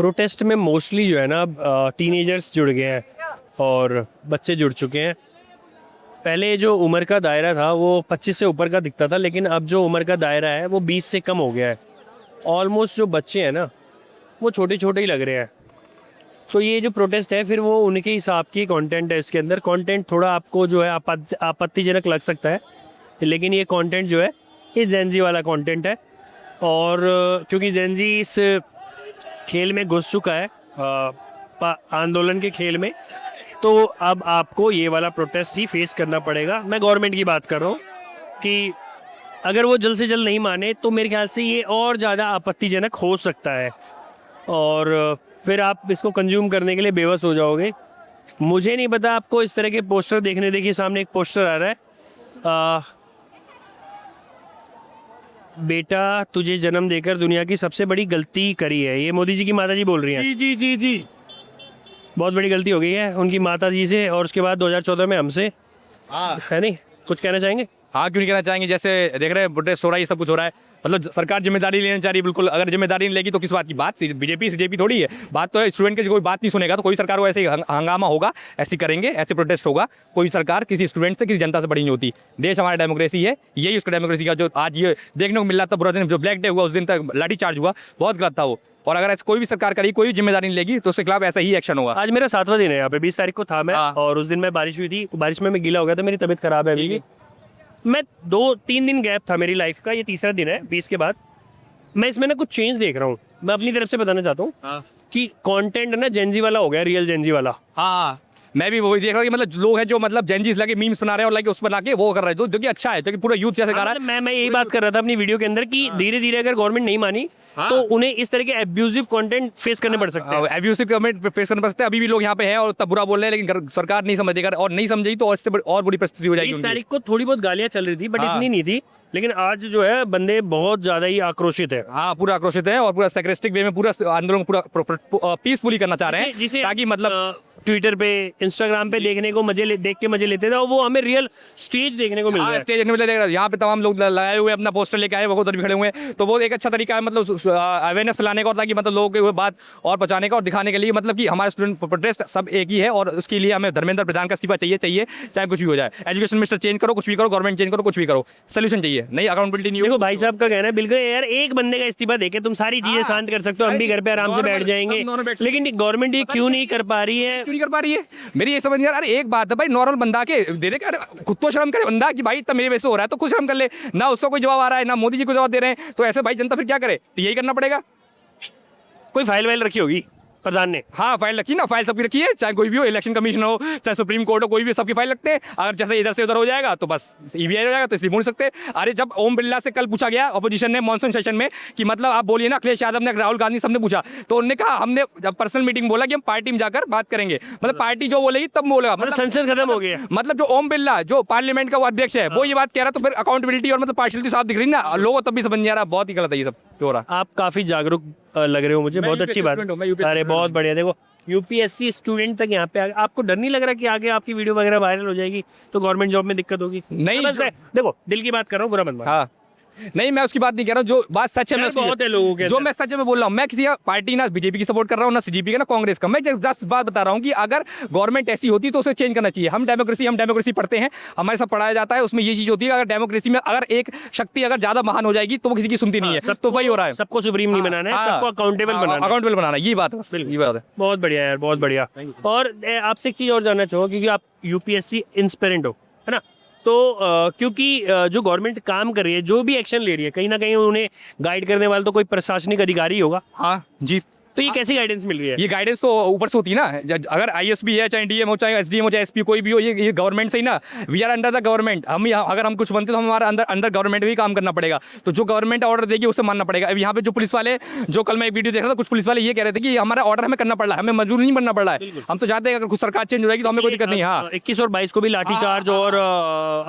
Protest में mostly जो है ना टीनेजर्स जुड़ गए हैं और बच्चे जुड़ चुके हैं। पहले जो उम्र का दायरा था वो 25 से ऊपर का दिखता था, लेकिन अब जो उम्र का दायरा है वो 20 से कम हो गया है। ऑलमोस्ट जो बच्चे हैं ना वो छोटे छोटे ही लग रहे हैं। तो ये जो प्रोटेस्ट है फिर वो उनके हिसाब की कंटेंट है। इसके अंदर कंटेंट थोड़ा आपको जो है आपत्तिजनक लग सकता है, लेकिन ये कंटेंट जो है ये जेनजी वाला कंटेंट है। और क्योंकि जेनजी इस खेल में घुस चुका है, आंदोलन के खेल में, तो अब आपको ये वाला प्रोटेस्ट ही फेस करना पड़ेगा। मैं गवर्नमेंट की बात कर रहा हूँ कि अगर वो जल्द से जल्द नहीं माने तो मेरे ख्याल से ये और ज़्यादा आपत्तिजनक हो सकता है और फिर आप इसको कंज्यूम करने के लिए बेबस हो जाओगे। मुझे नहीं पता आपको इस तरह के पोस्टर देखिए सामने एक पोस्टर आ रहा है, बेटा तुझे जन्म देकर दुनिया की सबसे बड़ी गलती करी है। ये मोदी जी की माता जी बोल रही हैं। जी जी जी जी बहुत बड़ी गलती हो गई है उनकी माता जी से और उसके बाद 2014 में हमसे। हाँ है नहीं, कुछ कहना चाहेंगे? हाँ, क्यों नहीं कहना चाहेंगे। जैसे देख रहे हैं प्रोटेस्ट हो रहा है, ये सब कुछ हो रहा है, मतलब सरकार जिम्मेदारी लेना चाह रही है। बिल्कुल, अगर जिम्मेदारी नहीं लेगी तो किस बात की बात? बीजेपी सीजेपी थोड़ी है, बात तो है स्टूडेंट की। कोई बात नहीं सुनेगा तो कोई सरकार को ऐसे ही हंगामा होगा, ऐसे करेंगे, ऐसे प्रोटेस्ट होगा। कोई सरकार किसी स्टूडेंट से किसी जनता से बड़ी नहीं होती। देश हमारा डेमोक्रेसी है, यही उसका डेमोक्रेसी का जो आज ये देखने को मिल रहा था पूरा दिन, जो ब्लैक डे हुआ उस दिन तक लाठी चार्ज हुआ, बहुत गलत था वो। और अगर ऐसे कोई भी सरकार करी, कोई भी जिम्मेदारी नहीं लेगी तो उसके खिलाफ ऐसा ही एक्शन होगा। आज मेरा 7वां दिन है यहाँ पे, 20 तारीख को था मैं। और उस दिन में बारिश हुई थी, बारिश में मैं गीला हो गया था, मेरी तबीयत खराब है अभी भी। मैं 2-3 दिन गैप था मेरी लाइफ का, ये तीसरा दिन है 20 के बाद। मैं इसमें ना कुछ चेंज देख रहा हूँ। मैं अपनी तरफ से बताना चाहता हूँ कि कंटेंट ना जेनजी वाला हो गया, रियल जेनजी वाला। हाँ, मैं भी वही देख रहा हूँ कि मतलब लोग हैं जो मतलब जेनजीस लगे मीम्स बना रहे हैं और लाइक उस पर लाके वो कर रहे हैं, जो कि अच्छा है, जो कि पूरा यूथ जैसे कर रहा है। मैं यही बात कर रहा था अपनी वीडियो के अंदर कि धीरे धीरे अगर गवर्नमेंट नहीं मानी तो उन्हें इस तरह के एब्यूजिव कंटेंट फेस करने पड़ सकते हैं। एब्यूसिव कमेंट फेस करने पड़ सकते हैं। अभी भी लोग यहाँ पे हैं और तब बुरा बोल रहे हैं, लेकिन सरकार नहीं समझेगा और नहीं समझेगी तो इससे और बुरी परिस्थिति हो जाएगी। 20 तारीख को थोड़ी बहुत गालियां चल रही थी बट इतनी नहीं थी, लेकिन आज जो है बंदे बहुत ज्यादा ही आक्रोशित है। हाँ, पूरा आक्रोशित है और पूरा सेक्रेस्टिक वे में पूरा आंदोलन पूरा पीसफुली करना चाह रहे हैं, ताकि मतलब ट्विटर पे इंस्टाग्राम पे देखने को देख के मजे लेते थे और वो हमें रियल स्टेज देखने को मिल रहा है। स्टेज देखने मिल यहाँ पे तमाम लोग लगाए हुए अपना पोस्टर लेके आए, वो उधर भी खड़े हुए हैं, तो वो एक अच्छा तरीका है मतलब अवेयरनेस फैलाने का और ताकि मतलब लोगों को बात और पहुंचाने का और दिखाने के लिए, मतलब कि हमारे स्टूडेंट प्रोटेस्ट सब एक ही है और उसके लिए हमें धर्मेंद्र प्रधान का इस्तीफा चाहिए चाहे कुछ भी हो जाए। एजुकेशन मिनिस्टर चेंज करो, कुछ भी करो, गवर्नमेंट चेंज करो, कुछ भी करो, सोल्यूशन चाहिए, नहीं अकाउंटेबिलिटी नहीं। देखो भाई साहब का कहना है बिल्कुल यार, एक बंदे का इस्तीफा देके तुम सारी चीजें शांत कर सकते हो, हम भी घर पे आराम से बैठ जाएंगे, लेकिन गवर्नमेंट ये क्यों नहीं कर पा रही है? क्यों नहीं कर पा रही है? मेरी ये समझ यार, अरे एक बात है भाई, नॉर्मल बंदा के दे दे, अरे खुद तो शर्म करे बंदा कि भाई इतना मेरे वैसे हो रहा है तो खुद शर्म कर ले ना। उसका कोई जवाब आ रहा है ना मोदी जी को जवाब दे रहे हैं, तो ऐसे भाई जनता फिर क्या करे? तो यही करना पड़ेगा। कोई फाइल वाइल रखी होगी प्रधान ने? हाँ, फाइल रखी ना, फाइल सबकी रखी है, चाहे कोई भी हो, इलेक्शन कमीशन हो चाहे सुप्रीम कोर्ट हो, कोई भी सबकी फाइल रखते हैं। अगर जैसे इधर से उधर हो जाएगा तो बस ईवीआई हो जाएगा, तो इसलिए बोल सकते हैं। अरे जब ओम बिरला से कल पूछा गया ऑपोजिशन ने मॉनसून सेशन में कि मतलब आप बोलिए ना, अखिलेश यादव ने, राहुल गांधी सबने पूछा, तो उन्होंने कहा हमने जब पर्सनल मीटिंग बोला कि हम पार्टी में जाकर बात करेंगे, मतलब पार्टी जो बोलेगी तब बोलेगा, मतलब संसद खत्म हो गया। मतलब जो ओम बिरला जो पार्लियामेंट का वो अध्यक्ष है वो ये बात कह रहा, तो फिर अकाउंटेबिलिटी और मतलब पार्शियलिटी साफ दिख रही ना लोगों, तब भी समझ नहीं आ रहा, बहुत ही गलत है ये सब हो रहा। आप काफी जागरूक लग रहे हो मुझे, बहुत अच्छी बात। अरे बहुत बढ़िया। देखो यूपीएससी स्टूडेंट तक यहाँ पे आपको डर नहीं लग रहा कि आगे आपकी वीडियो वगैरह वायरल हो जाएगी तो गवर्नमेंट जॉब में दिक्कत होगी? नहीं, बस देखो दिल की बात कर रहा हूँ, बुरा मत मानो। हाँ, नहीं मैं उसकी बात नहीं कह रहा हूँ, जो बात सच है मैं बहुत है लोगों के जो मैं सच में बोल रहा हूँ। मैं किसी पार्टी ना बीजेपी की सपोर्ट कर रहा हूँ ना सीजेपी का ना कांग्रेस का, मैं जस्ट बात बता रहा हूँ कि अगर गवर्नमेंट ऐसी होती तो उसे चेंज करना चाहिए। हम डेमोक्रेसी पढ़ते हैं, हमारे सब पढ़ाया जाता है, उसमें ये चीज होती है अगर डेमोक्रेसी में अगर एक शक्ति अगर ज्यादा महान हो जाएगी तो वो किसी की सुनती नहीं है, तो वही हो रहा है। सबको सुप्रीम नहीं बनाना है, सबको अकाउंटेबल बनाना है, ये बात है। बहुत बढ़िया यार, बहुत बढ़िया। और आपसे एक चीज और जानना चाहूँगा, क्योंकि आप यूपीएससी इंस्पिरेंट हो, है ना, तो क्योंकि जो गवर्नमेंट काम कर रही है, जो भी एक्शन ले रही है, कहीं ना कहीं उन्हें गाइड करने वाला तो कोई प्रशासनिक अधिकारी होगा। हाँ जी। तो ये कैसी गाइडेंस मिल रही है? ये गाइडेंस तो ऊपर से होती है ना, अगर आईएसपी है चाहे डीएम हो चाहे एसडीएम हो चाहे एसपी कोई भी हो, ये गवर्नमेंट से ही ना, we are under the government. अगर हम कुछ बनते तो हमारा अंदर गवर्नमेंट भी काम करना पड़ेगा, तो जो गवर्नमेंट ऑर्डर देगी उसे मानना पड़ेगा। अब यहाँ पे जो पुलिस वाले, जो कल मैं एक वीडियो देख रहा था, कुछ पुलिस वाले ये कह रहे थे कि हमारा ऑर्डर हमें करना पड़ रहा है, हमें मजबूर नहीं बनना पड़ रहा है, हम तो चाहते हैं अगर कुछ सरकार चेंज हो जाएगी तो हमें कोई दिक्कत नहीं। हाँ, 21 और 22 को भी लाठीचार्ज और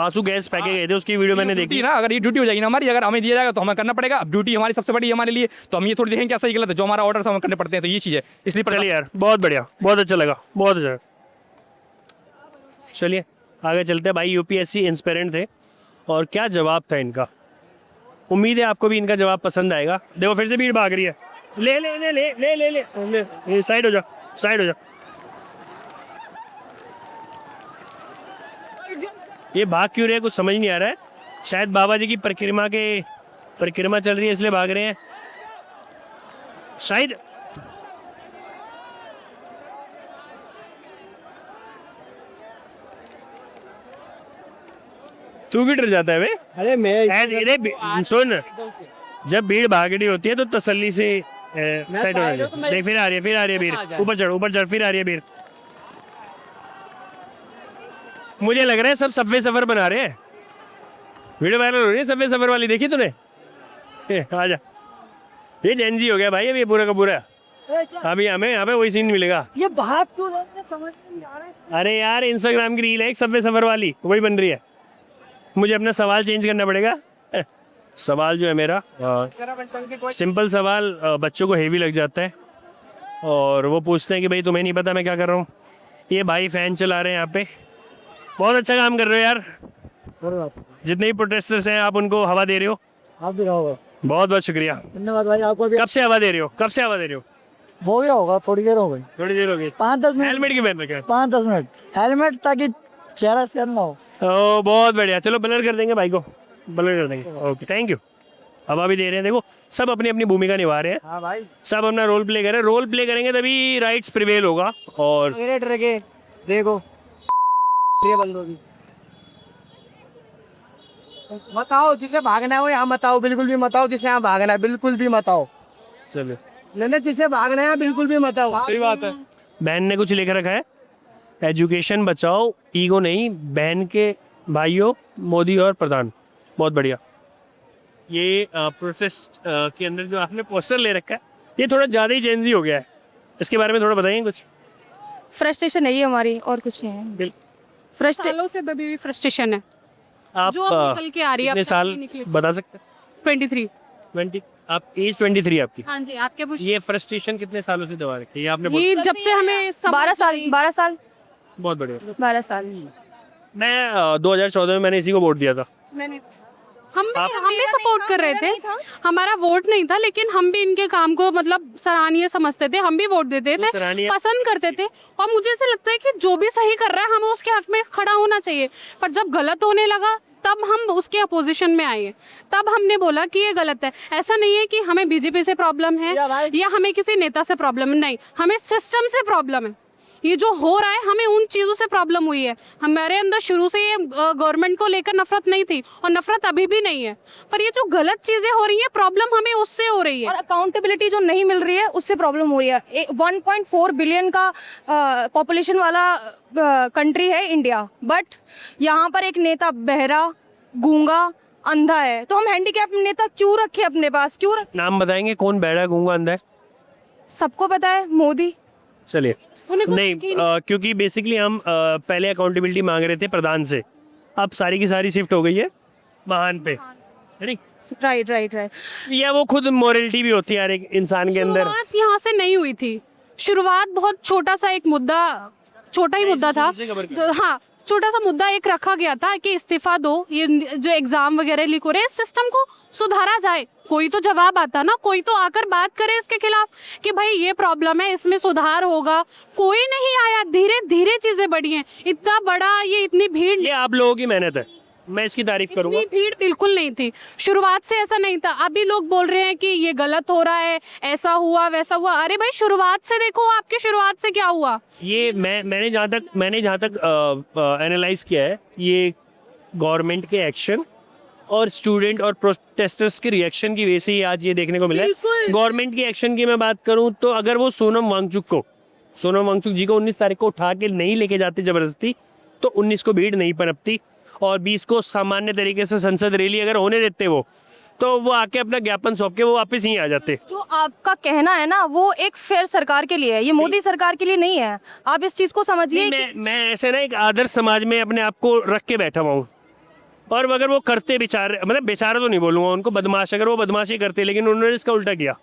आंसू गैस फेंके गए थे, उसकी वीडियो मैंने देखी ना। अगर ये ड्यूटी हो जाएगी ना हमारी, अगर हमें दिया जाएगा तो हमें करना पड़ेगा। अब ड्यूटी हमारी सबसे बड़ी हमारे लिए, तो हम ये थोड़ी देखेंगे क्या सही गलत है, जो हमारा ऑर्डर हमें करने पड़ते हैं, तो ये चीज़ है। इसलिए चलिए यार, बहुत बढ़िया, बहुत अच्छा लगा, बहुत अच्छा। चलिए आगे चलते हैं। भाई यूपीएससी इंस्पिरेंट थे और क्या जवाब था इनका। उम्मीद है आपको भी इनका जवाब पसंद आएगा। देखो फिर से भीड़ भाग रही है। ले ले ले ले ले ले ले ले, ये साइड हो जा, साइड हो जा। ये भाग क्यों रहे हैं कुछ समझ नहीं आ रहा है। शायद बाबा जी की परिक्रमा चल रही है इसलिए भाग रहे हैं शायद। तू क्यों डर जाता है बे? अरे मैं सुन, जब भीड़ भागड़ी होती है तो तसल्ली से साइड होना चाहिए। देख फिर आ रही है, फिर आ रही है भीड़। ऊपर चढ़, फिर आ रही है भीड़। मुझे लग रहा है सब सबवे सफर बना रहे हैं। वीडियो वायरल हो रही है सबवे सफर वाली, देखी तूने? आजा, ये जेनजी हो गया भाई अभी पूरा का पूरा। अभी हमें यहाँ पे वही सीन मिलेगा। ये बात क्यों समझ में नहीं आ रहा है। अरे यार इंस्टाग्राम की रील है एक सबवे सफर वाली, वही बन रही है। मुझे अपना सवाल चेंज करना पड़ेगा। सवाल जो है मेरा सिंपल सवाल बच्चों को हेवी लग जाता है और वो पूछते हैं कि भाई तुम्हें नहीं पता मैं क्या कर रहा हूँ। ये भाई फैन चला रहे हैं यहाँ पे, बहुत अच्छा काम कर रहे हो यार। जितने भी प्रोटेस्टर्स हैं आप उनको हवा दे रहे हो। आप भी रहोगे, बहुत बहुत शुक्रिया। धन्यवाद भाई आपको भी। कब से हवा दे रहे हो, कब से हवा दे रहे हो? हो गया होगा, थोड़ी देर हो गई, थोड़ी देर हो गई। 5-10 मिनट। हेलमेट की पहन रखा है? 5-10 मिनट हेलमेट, ताकि चेहरा स्कैन ना हो। ओ बहुत बढ़िया, चलो ब्लर कर देंगे भाई को, ब्लर कर देंगे। Okay thank you. हवा भी दे रहे हैं, देखो सब अपनी अपनी भूमिका निभा रहे हैं। हाँ भाई, सब अपना रोल प्ले कर रहे हैं। रोल प्ले करेंगे तभी राइट्स प्रिवेल होगा। और रखे देखो ये बंद होगी। मत आओ, जिसे भागना है वो यहाँ मत आओ, बिल्कुल भी मत आओ। जिसे यहाँ भागना है बिल्कुल भी मत आओ। चलो नहीं, जिसे भागना है बिल्कुल भी मत आओ। सही बात है। बहन ने कुछ लिख रखा है, एजुकेशन बचाओ ईगो नहीं, बहन के भाइयों मोदी और प्रधान। बहुत बढ़िया। ये प्रोटेस्ट के अंदर जो आपने पोस्टर ले रखा है ये थोड़ा ज़्यादा ही जेंजी हो गया है, इसके बारे में थोड़ा बताइए कुछ। फ्रस्ट्रेशन है ये हमारी, और कुछ नहीं है। सालों से दबी हुई फ्रस्ट्रेशन है आप जो अब निकल के आ रही है। कितने अब साल तक नहीं निकली। बता सकते? 23। 20। आप एज 23 आपकी। हाँ जी, आपके पूछ। ये फ्रस्ट्रेशन कितने सालों से दबा रखी है? ये आपने ये जब से हमें 12 साल 12 साल बहुत बढ़िया। 12 साल मैं 2014 में मैंने इसी को वोट दिया था। मैंने हम भी सपोर्ट कर रहे थे। हमारा वोट नहीं था, लेकिन हम भी इनके काम को मतलब सराहनीय समझते थे। हम भी वोट देते थे, सराहनीय- पसंद करते थे। और मुझे ऐसा लगता है कि जो भी सही कर रहा है हमें उसके हक में खड़ा होना चाहिए। पर जब गलत होने लगा तब हम उसके अपोजिशन में आए। तब हमने बोला कि ये गलत है। ऐसा नहीं है कि हमें बीजेपी से प्रॉब्लम है या हमें किसी नेता से प्रॉब्लम है, नहीं, हमें सिस्टम से प्रॉब्लम है। ये जो हो रहा है हमें उन चीज़ों से प्रॉब्लम हुई है। हमारे अंदर शुरू से ये गवर्नमेंट को लेकर नफरत नहीं थी और नफरत अभी भी नहीं है, पर ये जो गलत चीज़ें हो रही हैं प्रॉब्लम हमें उससे हो रही और है। अकाउंटेबिलिटी जो नहीं मिल रही है उससे प्रॉब्लम हो रही है। 1.4 बिलियन का पॉपुलेशन वाला कंट्री है इंडिया, बट यहाँ पर एक नेता बहरा, गूंगा, अंधा है। तो हम हैंडीकैप नेता क्यों रखे अपने पास, क्यों नाम बताएंगे कौन बैठा गूंगा अंधा है? सबको पता है, मोदी। चलिए उन्हें कुछ नहीं, क्योंकि बेसिकली हम पहले अकाउंटेबिलिटी मांग रहे थे प्रधान से, अब सारी की सारी शिफ्ट हो गई है महान पे, है नहीं? Right right right. या वो खुद मोरलिटी भी होती है यार एक इंसान के अंदर। शुरुआत यहाँ से नहीं हुई थी। शुरुआत बहुत छोटा सा एक मुद्दा, छोटा ही मुद्दा था हाँ, छोटा सा मुद्दा एक रखा गया था कि इस्तीफा दो, ये जो एग्जाम वगैरह लीक हो रहे हैं, सिस्टम को सुधारा जाए। कोई तो जवाब आता ना, कोई तो आकर बात करे इसके खिलाफ कि भाई ये प्रॉब्लम है, इसमें सुधार होगा। कोई नहीं आया, धीरे धीरे चीजें बढ़ी हैं। इतना बड़ा ये इतनी भीड़, ये आप लोगों की मेहनत है, मैं इसकी तारीफ करूंगा। इतनी भीड़ बिल्कुल नहीं थी शुरुआत से, ऐसा नहीं था। अभी लोग बोल रहे हैं कि ये गलत हो रहा है, ऐसा हुआ वैसा हुआ। अरे भाई शुरुआत से देखो, आपकी शुरुआत से क्या हुआ। ये मैंने जहाँ तक एनालाइज किया है, ये गवर्नमेंट के एक्शन और स्टूडेंट और प्रोटेस्टर्स के रिएक्शन की वजह से ही आज ये देखने को मिला है। बिल्कुल। गवर्नमेंट की एक्शन की मैं बात करूं तो अगर वो सोनम वांगचुक जी को 19 तारीख को उठा के नहीं लेके जाते जबरदस्ती, तो 19 को भीड़ नहीं पनपती और 20 को सामान्य तरीके से संसद रैली अगर होने देते तो वो आके अपना ज्ञापन सौंप के वो वापस यहीं आ जाते। जो आपका कहना है ना, वो एक फेयर सरकार के लिए है, ये मोदी सरकार के लिए नहीं है। आप इस चीज को समझिए कि मैं ऐसे ना एक आदर्श समाज में अपने आप को रख के बैठा हुआ हूँ, और अगर वो करते बेचारे, मतलब बेचारा तो नहीं बोलूँगा उनको, बदमाश, अगर वो बदमाशी करते, लेकिन उन्होंने इसका उल्टा किया,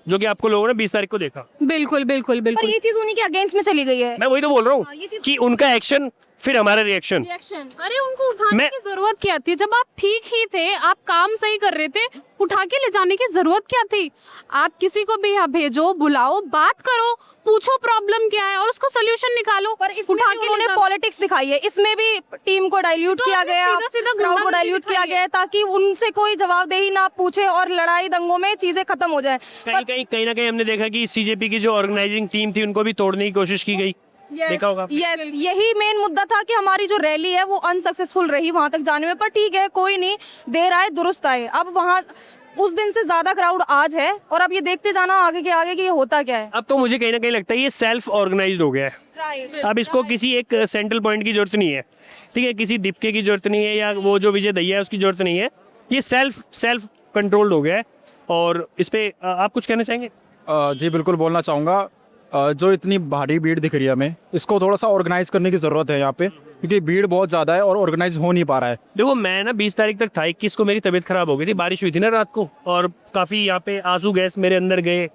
जो कि आपको लोगों ने 20 तारीख को देखा। बिल्कुल बिल्कुल पर बिल्कुल। ये चीज उन्हीं के अगेंस्ट में चली गई है। मैं वही तो बोल रहा ये हूँ चीज़- कि उनका एक्शन फिर हमारा रिएक्शन। रिएक्शन अरे उनको उठाने की जरूरत क्या थी? जब आप ठीक ही थे, आप काम सही कर रहे थे, उठा के ले जाने की जरूरत क्या थी? आप किसी को भी यहाँ भेजो, बुलाओ, बात करो, पूछो प्रॉब्लम क्या है और उसको सोल्यूशन निकालो। पर इसमें भी उन्होंने पॉलिटिक्स दिखाई है, इसमें भी टीम को डाइल्यूट तो किया आपने गया, सीधा-सीधा क्राउड को गुंडागर्दी डाइल्यूट किया दिखाई गया है ताकि उनसे कोई जवाबदेही ना पूछे और लड़ाई दंगों में चीजें खत्म हो जाए। कहीं ना कहीं हमने देखा कि सीजेपी की जो ऑर्गेनाइजिंग टीम थी उनको भी तोड़ने की कोशिश की गई। देखा होगा आपने। यस, यही मेन मुद्दा था कि हमारी जो रैली है वो अनसक्सेसफुल रही वहां तक जाने में। पर ठीक है, कोई नहीं, देर आए दुरुस्त आए। अब वहां उस दिन से ज्यादा क्राउड आज है और अब ये देखते जाना आगे के आगे कि ये होता क्या है। अब तो मुझे कहीं ना कहीं लगता है ये सेल्फ ऑर्गेनाइज्ड हो गया है। अब इसको किसी एक सेंट्रल पॉइंट की जरूरत नहीं है, ठीक है, किसी दीपके की जरूरत नहीं है या वो जो विजय दहिया है उसकी जरूरत नहीं है। ये सेल्फ कंट्रोल्ड हो गया है। और इस पे आप कुछ कहना चाहेंगे? जी बिल्कुल बोलना चाहूँगा। जो इतनी भारी भीड़ दिख रही है हमें, इसको थोड़ा सा ऑर्गेनाइज करने की ज़रूरत है यहाँ पे, क्योंकि भीड़ बहुत ज़्यादा है और ऑर्गेनाइज हो नहीं पा रहा है। देखो मैं ना 20 तारीख तक था, 21 को मेरी तबीयत खराब हो गई थी, बारिश हुई थी ना रात को और काफ़ी यहाँ पे आंसू गैस मेरे अंदर गए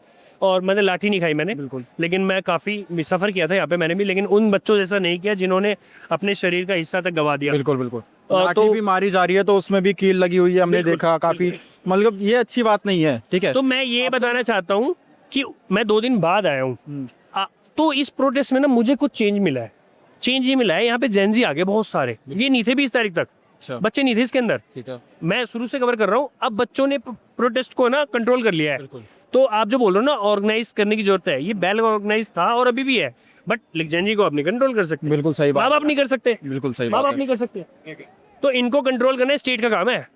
और मैंने लाठी नहीं खाई मैंने, बिल्कुल, लेकिन मैं काफ़ी सफ़र किया था यहाँ पे मैंने भी, लेकिन उन बच्चों जैसा नहीं किया जिन्होंने अपने शरीर का हिस्सा तक गवा दिया। बिल्कुल बिल्कुल। तो लाठी भी मारी जा रही है तो उसमें भी कील लगी हुई है, हमने देखा काफ़ी, मतलब ये अच्छी बात नहीं है, ठीक है। तो मैं ये बताना चाहता हूँ कि मैं 2 दिन बाद आया हूँ, तो इस प्रोटेस्ट में ना मुझे कुछ चेंज मिला है। चेंज ये मिला है, यहाँ पे जेनजी आ गए बहुत सारे, ये नहीं थे 20 तारीख तक, बच्चे नहीं थे इसके अंदर। ठीक है। मैं शुरू से कवर कर रहा हूँ, अब बच्चों ने प्रोटेस्ट को ना कंट्रोल कर लिया है। तो आप जो बोल रहे हो ना ऑर्गेनाइज करने की जरूरत है, ये बैल ऑर्गेनाइज था और अभी भी है, बट जेनजी को आप नहीं कंट्रोल कर सकते। बिल्कुल सही बात। माँ बाप नहीं कर सकते, बिल्कुल सही माँ बात बाप है। नहीं कर सकते, तो इनको कंट्रोल करना स्टेट का काम है।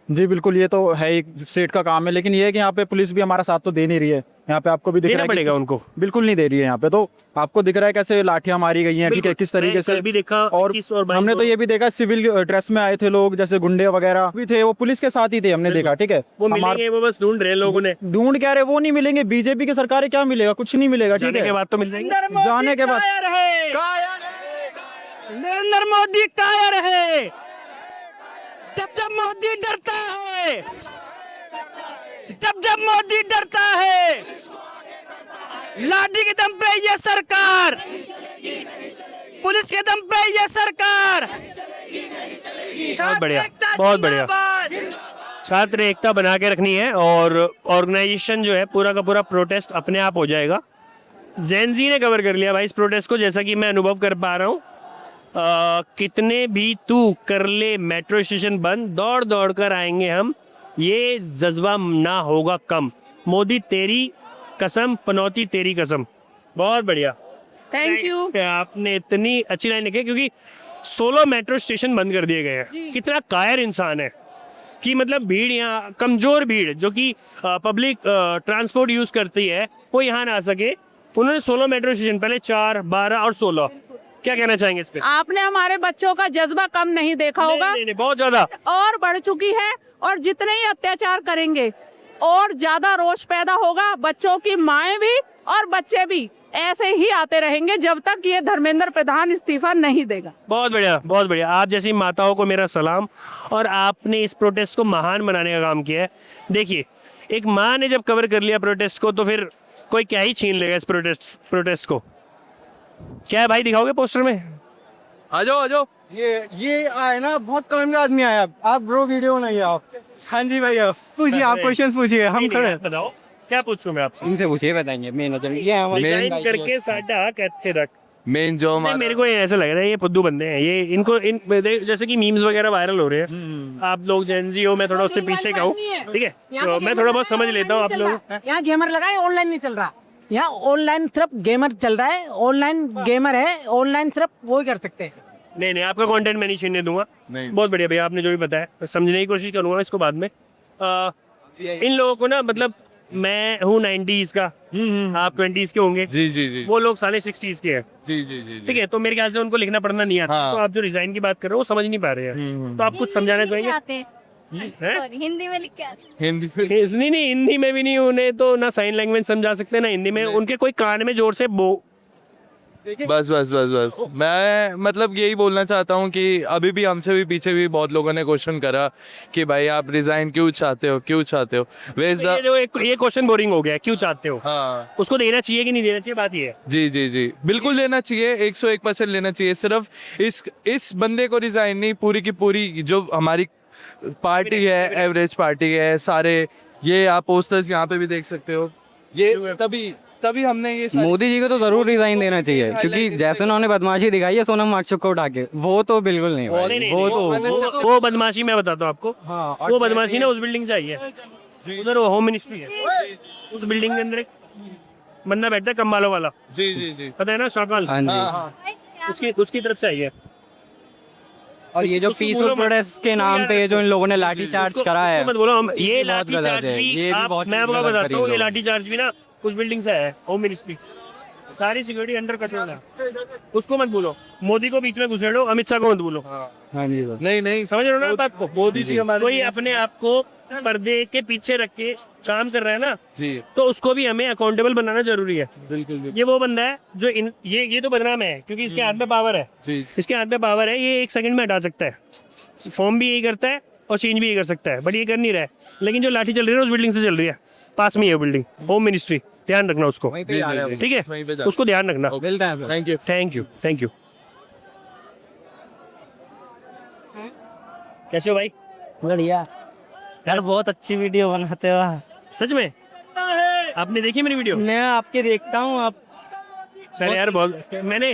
जी बिल्कुल, ये तो है एक स्टेट का काम है, लेकिन ये है कि यहाँ पे पुलिस भी हमारा साथ तो दे नहीं रही है। यहाँ पे आपको भी दिख देना रहा है कि पड़ेगा उनको। बिल्कुल नहीं दे रही है यहाँ पे, तो आपको दिख रहा है कैसे लाठियां मारी गई हैं, ठीक है, किस तरीके से। मैं भी देखा और 21 और 22 हमने तो ये भी देखा सिविल ड्रेस में आए थे लोग, जैसे गुंडे वगैरह भी थे, वो पुलिस के साथ ही थे, हमने देखा, ठीक है। वो मिलेंगे, वो बस ढूंढ रहे हैं लोगों ने, ढूंढ क्या रहे, वो नहीं मिलेंगे। बीजेपी की सरकार है, क्या मिलेगा? कुछ नहीं मिलेगा, ठीक जाने है। के बाद तो मिल जाएंगे। जाने के बाद नरेंद्र मोदी कायर है, जब मोदी डरता है, जब मोदी डरता है, लाठी के दम पे ये सरकार, पुलिस के दम पे ये सरकार। बहुत बढ़िया, बहुत बढ़िया। छात्र एकता बना के रखनी है और ऑर्गेनाइजेशन जो है पूरा का पूरा प्रोटेस्ट अपने आप हो जाएगा। जेनजी ने कवर कर लिया भाई इस प्रोटेस्ट को, जैसा कि मैं अनुभव कर पा रहा हूँ। कितने भी तू कर ले मेट्रो स्टेशन बंद, दौड़ दौड़ कर आएंगे हम, ये जज्बा ना होगा कम। मोदी तेरी कसम, पनौती तेरी कसम। बहुत बढ़िया, थैंक यू। आपने इतनी अच्छी लाइन लिखी है, क्योंकि 16 मेट्रो स्टेशन बंद कर दिए गए हैं। कितना कायर इंसान है कि मतलब भीड़, यहाँ कमजोर भीड़ जो कि पब्लिक ट्रांसपोर्ट यूज करती है वो यहाँ ना आ सके। उन्होंने 16 मेट्रो स्टेशन, पहले 4, 12 और 16। क्या कहना चाहेंगे इस पे? आपने हमारे बच्चों का जज्बा कम नहीं देखा होगा, नहीं, बहुत ज्यादा और बढ़ चुकी है। और जितने ही अत्याचार करेंगे और ज्यादा रोष पैदा होगा। बच्चों की माएं भी और बच्चे भी ऐसे ही आते रहेंगे जब तक ये धर्मेंद्र प्रधान इस्तीफा नहीं देगा। बहुत बढ़िया, बहुत बढ़िया। आप जैसी माताओं को मेरा सलाम, और आपने इस प्रोटेस्ट को महान बनाने का काम किया है। देखिए, एक माँ ने जब कवर कर लिया प्रोटेस्ट को, तो फिर कोई क्या ही छीन लेगा इस प्रोटेस्ट को। क्या है भाई, दिखाओगे पोस्टर में? आ जाओ, आ जाओ। ये आए ना, बहुत कम आदमी आया। आप ब्रो वीडियो बनाइए आप। हाँ जी भैया, पूछिए, आप क्वेश्चन पूछिए, हम खड़े। बताओ क्या पूछूं मैं आपसे? इनसे पूछिए, बताएंगे। मेन ये डिजाइन करके साडा कहते रख। मेन जो नहीं, हमारा मेरे को ये ऐसा लग रहा है ये फुद्दू बंदे हैं ये। इनको जैसे कि मीम्स वगैरह वायरल हो रहे हैं। आप लोग जेनजी हो, मैं थोड़ा उससे पीछे का हूँ, ठीक है, तो मैं थोड़ा बहुत समझ लेता हूँ आप लोग। यहाँ गेमर लगा है, ऑनलाइन नहीं चल रहा। यहाँ ऑनलाइन सिर्फ गेमर चल रहा है, ऑनलाइन गेमर है, ऑनलाइन सिर्फ वो ही कर सकते हैं। नहीं, आपका कंटेंट मैं नहीं छीनने दूंगा। बहुत बढ़िया भैया, आपने जो भी बताया मैं समझने की कोशिश करूंगा इसको बाद में। इन लोगों को ना, मतलब मैं हूँ 90s का, आप 20s के होंगे, जी जी जी वो लोग साले 60s के हैं, जी जी जी ठीक है, तो मेरे ख्याल से उनको लिखना पढ़ना नहीं आता। हाँ। तो आप जो डिजाइन की बात कर रहे हो वो समझ नहीं पा रहे हैं, तो आप कुछ समझाना चाहेंगे? सॉरी, हिंदी में लिख के आते हैं। हिंदी में नहीं, हिंदी में भी नहीं, उन्हें तो ना साइन लैंग्वेज समझा सकते ना हिंदी में, उनके कोई कान में जोर से बस बस बस बस मैं मतलब यही बोलना चाहता हूँ कि अभी भी हमसे भी पीछे भी बहुत लोगों ने क्वेश्चन करा कि भाई आप रिजाइन क्यों चाहते हो, क्यों चाहते हो। वेज द ये क्वेश्चन बोरिंग हो गया, क्यों चाहते हो? हाँ उसको देना चाहिए कि नहीं देना चाहिए, बात ये है। जी जी जी बिल्कुल लेना चाहिए, 101% लेना चाहिए। सिर्फ इस बंदे को रिजाइन नहीं, पूरी की पूरी जो हमारी पार्टी है, एवरेज पार्टी है सारे। ये आप पोस्टर्स यहाँ पे भी देख सकते हो। ये तभी हमने ये मोदी जी को तो जरूर रिजाइन देना चाहिए, क्योंकि जैसे उन्होंने बदमाशी दिखाई है सोनम वांगचुक को उठा के, वो तो बिल्कुल नहीं भाई, वो तो वो बदमाशी मैं बताता हूँ आपको। वो बदमाशी ना उस बिल्डिंग से आई है, उधर वो होम मिनिस्ट्री है, उस बिल्डिंग के अंदर एक बंदा बैठता है कम्बालों वाला, जी पता है ना, शाकाल, उसकी तरफ से आई है। और ये जो पीसफुल प्रोटेस्ट के नाम पे जो इन लोगों ने लाठी चार्ज करा है, मत बोलो हम, ये बहुत लाठी गलत चार्ज है, भी ये भी बहुत मैं आपको गलत बताता करी हूँ, ये लोगों ने। लाठी चार्ज भी ना उस बिल्डिंग से है, होम मिनिस्ट्री। सारी सिक्योरिटी अंडर कंट्रोल है, उसको मत बोलो। मोदी को बीच में घुसेड़ो, अमित शाह को मत बोलो। हाँ जी सर। नहीं समझ रहे हो ना बात को? मोदी जी हमारे कोई अपने आप को पर्दे के पीछे रख के काम कर रहा है ना, जी तो उसको भी हमें अकाउंटेबल बनाना जरूरी है। बिल्कुल ये वो बंदा है जो ये तो बदनाम है, क्योंकि इसके हाथ में पावर है, जी इसके हाथ में पावर है, ये 1 सेकंड में हटा सकता है। फॉर्म भी यही करता है और चेंज भी यही कर सकता है, बट ये कर नहीं रहा है। लेकिन जो लाठी चल रही है ना उस बिल्डिंग से चल रही है, पास में ही है बिल्डिंग, होम मिनिस्ट्री। ध्यान रखना उसको, वहीं पे आ रहे हो। ठीक वहीं पे है, जा- उसको ध्यान रखना। मिलते हैं फिर। Thank you. Thank you. कैसे हो भाई? बढ़िया यार, बहुत अच्छी वीडियो बनाते हो आप। सच में आपने देखी मेरी वीडियो? मैं आपके देखता हूँ, आप चल यार, बहुत मैंने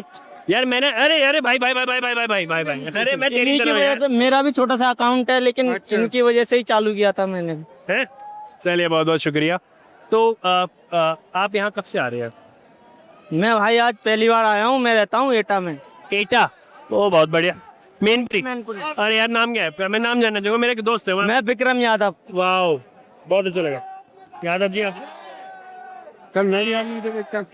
अरे भाई अरे मैं तेरी इन्हीं की तरह वजह यार। से मेरा भी छोटा सा अकाउंट है, लेकिन इनकी वजह से ही चालू किया था मैंने। हैं? चलिए, बहुत बहुत शुक्रिया। तो आप यहाँ कब से आ रहे हैं? मैं भाई आज पहली बार आया हूँ, मैं रहता हूँ एटा में। एटा, ओ बहुत बढ़िया। मेनपुरी। मैनपुरी। अरे यार, नाम क्या है? मैं नाम जानना चाहूँगा, मेरा एक दोस्त है वहाँ। मैं विक्रम यादव। वाओ, बहुत अच्छा लगा। यादव जी, आपसे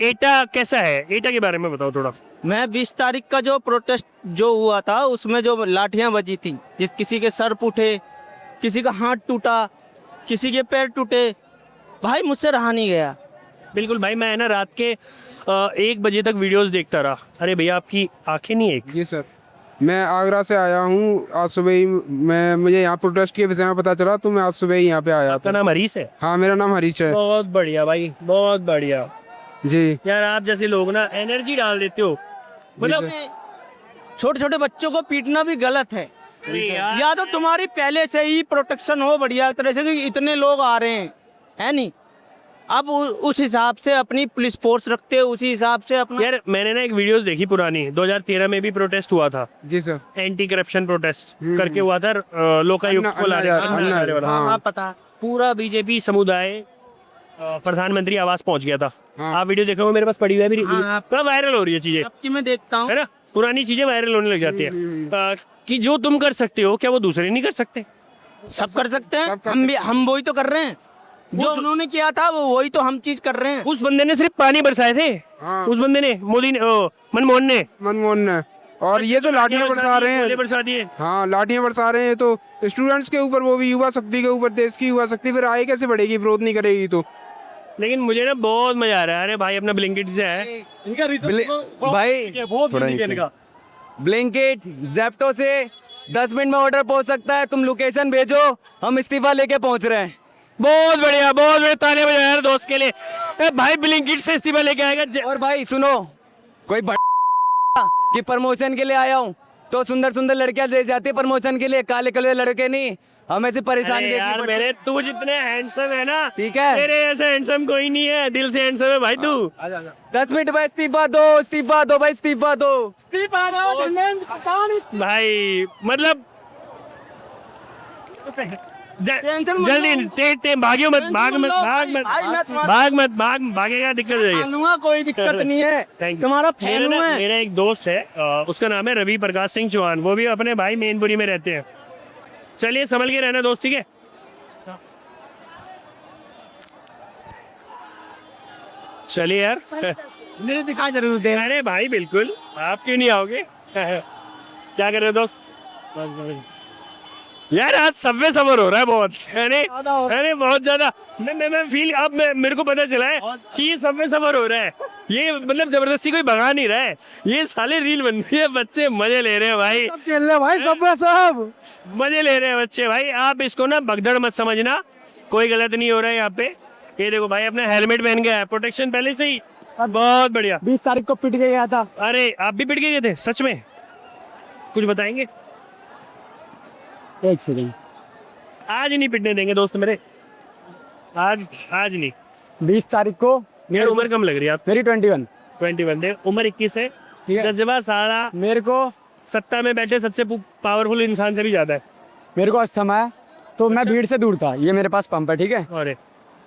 एटा कैसा है? एटा के बारे में बताओ थोड़ा। मैं 20 तारीख का जो प्रोटेस्ट जो हुआ था, उसमें जो लाठियां बजी थी, जिस किसी के सर फूटे, किसी का हाथ टूटा, किसी के पैर टूटे, भाई मुझसे रहा नहीं गया। बिल्कुल भाई, मैं ना रात के 1 बजे तक वीडियोस देखता रहा। अरे भैया, आपकी आंखें नहीं एक? जी सर, मैं आगरा से आया हूँ। आज सुबह ही मुझे यहाँ प्रोटेस्ट के विषय में पता चला, तो मैं आज सुबह ही यहाँ पे आया आपका था। नाम हरीश है? हाँ, मेरा नाम हरीश है। बहुत बढ़िया भाई, बहुत बढ़िया। जी यार, आप जैसे लोग ना एनर्जी डाल देते हो, मतलब छोटे छोटे बच्चों को पीटना भी गलत है। यार, या तो तुम्हारी पहले से ही प्रोटेक्शन हो बढ़िया तरह से, कि इतने लोग आ रहे हैं, है नहीं? अब उस हिसाब से अपनी पुलिस फोर्स रखते हो, उसी हिसाब से अपना। यार मैंने ना एक वीडियोस देखी पुरानी, 2013 में भी प्रोटेस्ट हुआ था, जी सर। एंटी करप्शन प्रोटेस्ट करके हुआ था, लोकायुक्त को लाने वाला। हाँ, पता। पूरा बीजेपी समुदाय प्रधानमंत्री आवास पहुंच गया था। आप वीडियो देखोगे, मेरे पास पड़ी हुई है मेरी, पूरा वायरल हो रही है चीजें, आपकी मैं देखता हूँ, है ना? पुरानी चीजें वायरल होने लग जाती है। कि जो तुम कर सकते हो, क्या वो दूसरे नहीं कर सकते? सब कर सकते हैं। हम वही तो कर रहे हैं, जो उन्होंने किया था वो वही तो हम चीज कर रहे हैं। उस बंदे ने सिर्फ पानी बरसाए थे, उस बंदे ने, मोदी ने, मनमोहन ने। और ये तो लाठियाँ बरसा रहे हैं। बरसा दिए। हाँ, लाठियाँ बरसा रहे हैं, तो स्टूडेंट्स के ऊपर, वो भी युवा शक्ति के ऊपर, देश की युवा शक्ति फिर आगे कैसे बढ़ेगी, विरोध नहीं करेगी तो। लेकिन मुझे ना बहुत मजा आ रहा है। अरे भाई, अपना ब्लिंकिट से है भाई, ब्लिंकिट ज़ेप्टो से 10 मिनट में ऑर्डर पहुंच सकता है। तुम लोकेशन भेजो, हम इस्तीफा लेके पहुंच रहे हैं। बहुत बढ़िया, बहुत बढ़िया। तालियां बजाओ यार दोस्त के लिए। ए भाई, ब्लिंकिट से इस्तीफा लेके आएगा। और भाई सुनो, कोई कि प्रमोशन के लिए आया हूँ, तो सुंदर सुंदर लड़कियां दे जाती है प्रमोशन के लिए, काले काले लड़के नहीं। हमें से परेशानी अरे यार, देखनी मेरे तू जितने हैंडसम है ना, ठीक है। तेरे ऐसे हैंडसम कोई नहीं है, दिल से हैंडसम है भाई तू। 10 मिनट में इस्तीफा दो, इस्तीफा दो भाई, इस्तीफा दो। भाई मतलब जल्दी भागियो मत, भागेगा दिक्कत हो जाएगी। कोई दिक्कत नहीं है, Thank you। तुम्हारा फैन हूं मैं। मेरा एक दोस्त है, उसका नाम है रवि प्रकाश सिंह चौहान, वो भी अपने भाई मेनपुरी में रहते हैं। चलिए, संभल के रहना दोस्त, ठीक है? चलिए यार, मेरे दिखा जरूर दे। अरे भाई बिल्कुल, आप क्यों नहीं आओगे? क्या कर रहे हो दोस्त? यार, आज सबवे सफर हो रहा है बहुत, अरे बहुत ज्यादा। मैं फील, अब मेरे को पता चला है कि ये सबवे सफर हो रहा है। ये मतलब जबरदस्ती कोई भगा नहीं रहा है, ये साले रील बन रही है, बच्चे मजे ले रहे हैं भाई, सब खेल रहे भाई, सब मजे ले रहे हैं बच्चे भाई। आप इसको ना भगदड़ मत समझना, कोई गलत नहीं हो रहा है यहाँ पे। ये देखो भाई, अपना हेलमेट पहन गया है, प्रोटेक्शन पहले से ही, बहुत बढ़िया। 20 तारीख को पिट के गया था। अरे आप भी पिट के गए थे? सच में कुछ बताएंगे? एक सेकंड, आज ही नहीं पिटने देंगे दोस्त मेरे, आज नहीं। 20 तारीख को मेरी उम्र कम लग रही है आप, मेरी 21 है, उम्र 21 है। जज्बा सारा मेरे को सत्ता में बैठे सबसे पावरफुल इंसान से भी ज्यादा है। मेरे को अस्थमा है, तो मैं भीड़ से दूर था। ये मेरे पास पंप है, ठीक है। और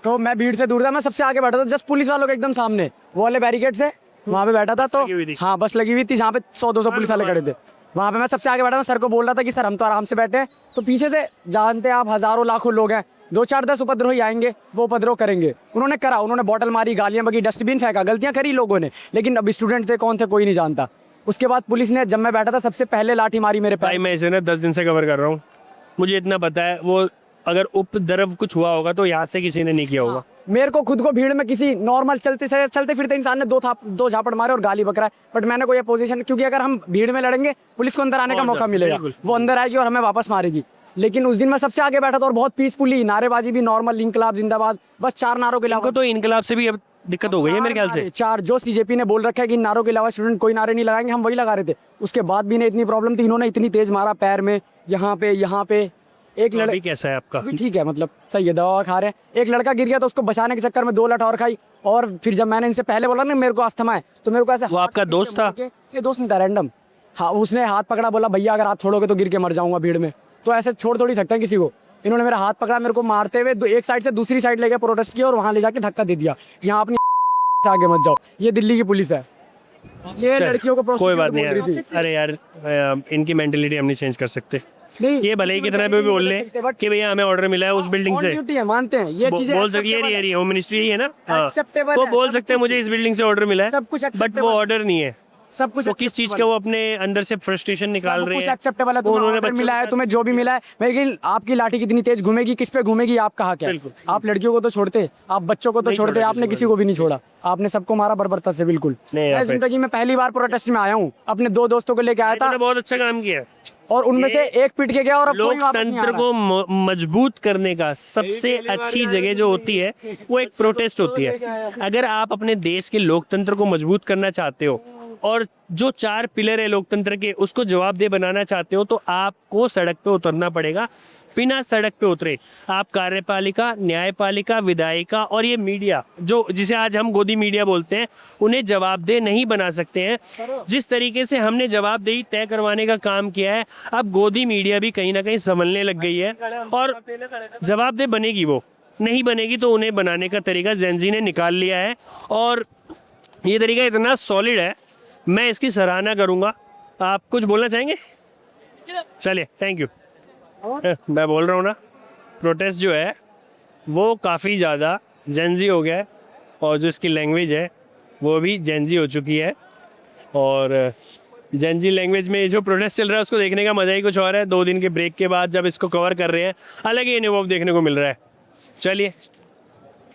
तो मैं भीड़ से दूर था, मैं सबसे आगे बैठा था, जस्ट पुलिस वालों के एकदम सामने, वो वाले बैरिकेड से वहाँ पे बैठा था। तो हाँ, बस लगी हुई थी जहाँ पे 100-200 पुलिस वाले खड़े थे, वहाँ पे मैं सबसे आगे बैठा था। सर को बोल रहा था कि सर हम तो आराम से बैठे हैं, तो पीछे से जानते हैं आप हज़ारों लाखों लोग हैं, 2-4-10 उपद्रवी आएंगे, वो उपद्रव करेंगे। उन्होंने करा, उन्होंने बॉटल मारी, गालियाँ बकी, डस्टबिन फेंका, गलतियाँ करी लोगों ने, लेकिन अब स्टूडेंट थे, कौन थे कोई नहीं जानता। उसके बाद पुलिस ने, जब मैं बैठा था, सबसे पहले लाठी मारी मेरे भाई। मैं इसे ना 10 दिन से कवर कर रहा हूँ, मुझे इतना पता है वो अगर उपद्रव कुछ हुआ होगा तो यहाँ से किसी ने नहीं किया होगा। मेरे को खुद को भीड़ में किसी नॉर्मल चलते फिरते इंसान ने दो झापड़ मारे और गाली बकरा है, बट मैंने कोई अपोजिशन, क्योंकि अगर हम भीड़ में लड़ेंगे पुलिस को अंदर आने का मौका मिलेगा, वो अंदर आएगी और हमें वापस मारेगी। लेकिन उस दिन मैं सबसे आगे बैठा था और बहुत पीसफुली, नारेबाजी भी नॉर्मल, इनकलाब जिंदाबाद, बस 4 नारों के अलावा। तो इनकलाब से भी अब दिक्कत हो गई है मेरे ख्याल से। 4 जो सीजेपी ने बोल रखा है कि इन नारों के अलावा स्टूडेंट कोई नारे नहीं लगाएंगे, हम वही लगा रहे थे। उसके बाद भी इतनी प्रॉब्लम थी, इन्होंने इतनी तेज मारा पैर में, यहाँ पे एक लड़का। कैसा है आपका? ठीक है, मतलब सही है, दवा खा रहे हैं। एक लड़का गिर गया तो उसको बचाने के चक्कर में 2 लठ और खाई। और फिर जब मैंने इनसे पहले बोला ना मेरे को अस्थमा है, तो मेरे को ऐसे, वो आपका दोस्त था? ये दोस्त नहीं था, रैंडम। हाँ, उसने हाथ पकड़ा, बोला भैया अगर आप छोड़ोगे तो गिर के मर जाऊंगा भीड़ में। तो ऐसे छोड़ थोड़ी सकते हैं किसी को। इन्होंने मेरा हाथ पकड़ा, मेरे को मारते हुए एक साइड से दूसरी साइड ले गए प्रोटेस्ट की, और वहाँ ले जाके धक्का दे दिया, यहाँ अपनी आगे मत जाओ। ये दिल्ली की पुलिस है, ये लड़कियों को कोई बात नहीं यार। अरे यार, इनकी मेंटेलिटी हम नहीं चेंज कर सकते। ये भले ही कितना भी बोल ले कि भैया हमें ऑर्डर मिला है उस बिल्डिंग से, ड्यूटी है, मानते हैं ये चीजें, बोल सकते ये होम मिनिस्ट्री है ना, एक्सेप्टेबल वो बोल सकते हैं मुझे इस बिल्डिंग से ऑर्डर मिला है, सब कुछ बट वो ऑर्डर नहीं है। सब कुछ वो किस चीज का वो अपने अंदर से फ्रस्ट्रेशन निकाल रहे हैं। एक्सेप्टेबल है, तुम्हें ऑर्डर मिला है, तुम्हें जो भी मिला है, लेकिन आपकी लाठी कितनी तेज घूमेगी, किस पे घूमेगी, आपका हक है। आप लड़कियों को तो छोड़ते, आप बच्चों को तो छोड़ते, आपने किसी को भी नहीं छोड़ा, आपने सबको मारा बर्बरता से। बिल्कुल, मैं जिंदगी में पहली बार प्रोटेस्ट में आया हूँ, अपने 2 दोस्तों को लेके आया था, बहुत अच्छा काम किया, और उनमें से एक पिट के गया। और लोकतंत्र को मजबूत करने का सबसे अच्छी जगह जो होती है वो एक प्रोटेस्ट होती है। अगर आप अपने देश के लोकतंत्र को मजबूत करना चाहते हो और जो 4 पिलर है लोकतंत्र के उसको जवाबदेह बनाना चाहते हो, तो आपको सड़क पे उतरना पड़ेगा। बिना सड़क पे उतरे आप कार्यपालिका, न्यायपालिका, विधायिका और ये मीडिया, जो जिसे आज हम गोदी मीडिया बोलते हैं, उन्हें जवाबदेह नहीं बना सकते हैं। जिस तरीके से हमने जवाबदेही तय करवाने का काम किया है, अब गोदी मीडिया भी कहीं ना कहीं संभलने लग गई है, और जवाबदेह बनेगी, वो नहीं बनेगी तो उन्हें बनाने का तरीका जेनजी ने निकाल लिया है, और ये तरीका इतना सॉलिड है, मैं इसकी सराहना करूंगा। आप कुछ बोलना चाहेंगे? चलिए, थैंक यू। मैं बोल रहा हूँ ना, प्रोटेस्ट जो है वो काफ़ी ज़्यादा जेनजी हो गया है, और जो इसकी लैंग्वेज है वो भी जेनजी हो चुकी है, और जेनजी लैंग्वेज में जो प्रोटेस्ट चल रहा है उसको देखने का मज़ा ही कुछ और है। 2 दिन के ब्रेक के बाद जब इसको कवर कर रहे हैं, अलग ही अनुभव देखने को मिल रहा है। चलिए।